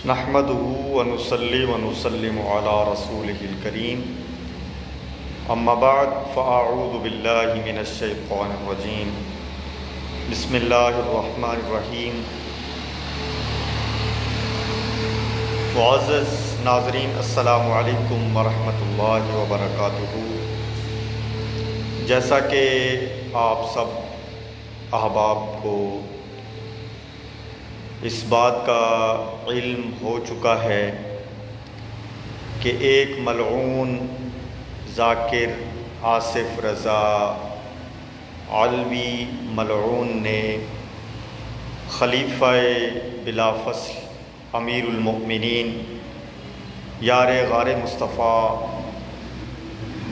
نحمده ونصلي ونسلم على رسوله الكريم اما بعد فاعوذ باللہ من الشیطان الرجیم بسم اللہ الرحمن الرحیم۔ معزز ناظرین، السلام علیکم ورحمۃ اللہ وبرکاتہ۔ جیسا کہ آپ سب احباب کو اس بات کا علم ہو چکا ہے کہ ایک ملعون ذاکر آصف رضا علوی ملعون نے خلیفہ بلا فصل امیر المؤمنین یار غار مصطفیٰ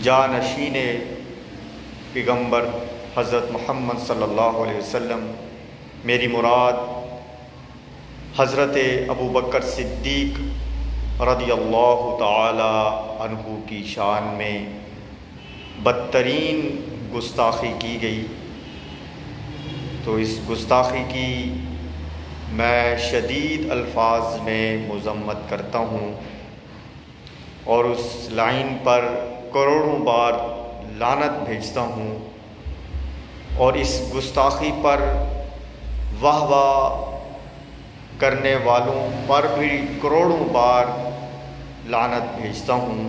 جانشین پیغمبر حضرت محمد صلی اللہ علیہ وسلم، میری مراد حضرت ابو بکر صدیق رضی اللہ تعالی عنہ کی شان میں بدترین گستاخی کی گئی، تو اس گستاخی کی میں شدید الفاظ میں مذمت کرتا ہوں اور اس لائن پر کروڑوں بار لعنت بھیجتا ہوں، اور اس گستاخی پر واہ واہ کرنے والوں پر بھی کروڑوں بار لعنت بھیجتا ہوں۔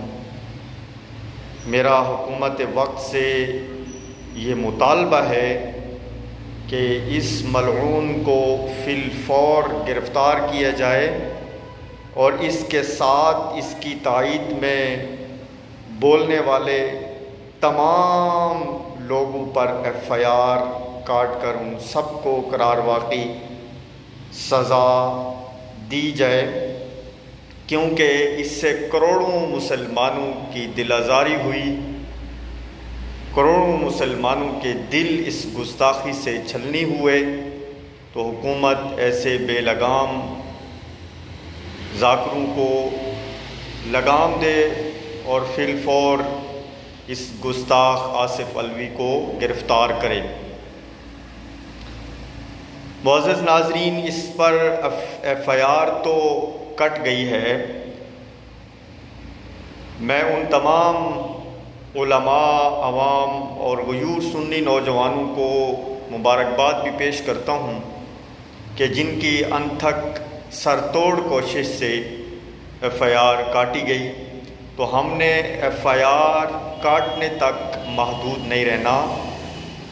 میرا حکومت وقت سے یہ مطالبہ ہے کہ اس ملعون کو فی الفور گرفتار کیا جائے اور اس کے ساتھ اس کی تائید میں بولنے والے تمام لوگوں پر FIR کاٹ کر ان سب کو قرار واقعی سزا دی جائے، کیونکہ اس سے کروڑوں مسلمانوں کی دل آزاری ہوئی، کروڑوں مسلمانوں کے دل اس گستاخی سے چھلنی ہوئے۔ تو حکومت ایسے بے لگام ذاکروں کو لگام دے اور فی الفور اس گستاخ آصف علوی کو گرفتار کرے۔ معزز ناظرین، اس پر FIR تو کٹ گئی ہے۔ میں ان تمام علماء، عوام اور غیور سنی نوجوانوں کو مبارکباد بھی پیش کرتا ہوں کہ جن کی انتھک سر توڑ کوشش سے FIR کاٹی گئی، تو ہم نے FIR کاٹنے تک محدود نہیں رہنا،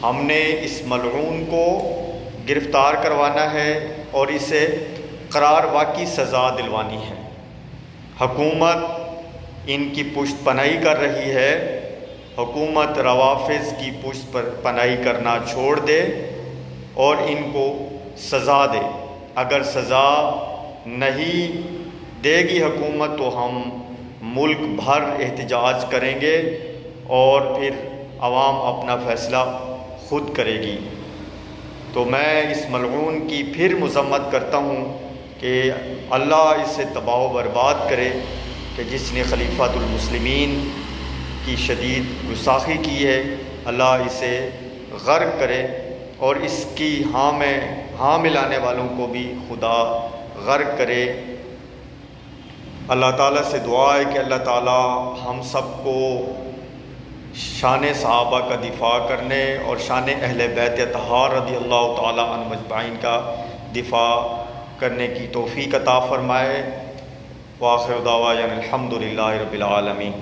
ہم نے اس ملعون کو گرفتار کروانا ہے اور اسے قرار واقعی سزا دلوانی ہے۔ حکومت ان کی پشت پناہی کر رہی ہے، حکومت روافض کی پشت پر پناہی کرنا چھوڑ دے اور ان کو سزا دے۔ اگر سزا نہیں دے گی حکومت تو ہم ملک بھر احتجاج کریں گے اور پھر عوام اپنا فیصلہ خود کرے گی۔ تو میں اس ملعون کی پھر مذمت کرتا ہوں کہ اللہ اسے تباہ و برباد کرے، کہ جس نے خلیفۃ المسلمین کی شدید گستاخی کی ہے، اللہ اسے غرق کرے اور اس کی ہاں ملانے والوں کو بھی خدا غرق کرے۔ اللہ تعالیٰ سے دعا ہے کہ اللہ تعالیٰ ہم سب کو شان صحابہ کا دفاع کرنے اور شان اہل بیت اطہار رضی اللہ تعالیٰ عنہم اجمعین کا دفاع کرنے کی توفیق عطا فرمائے۔ وآخر دعوانا الحمد للہ رب العالمین۔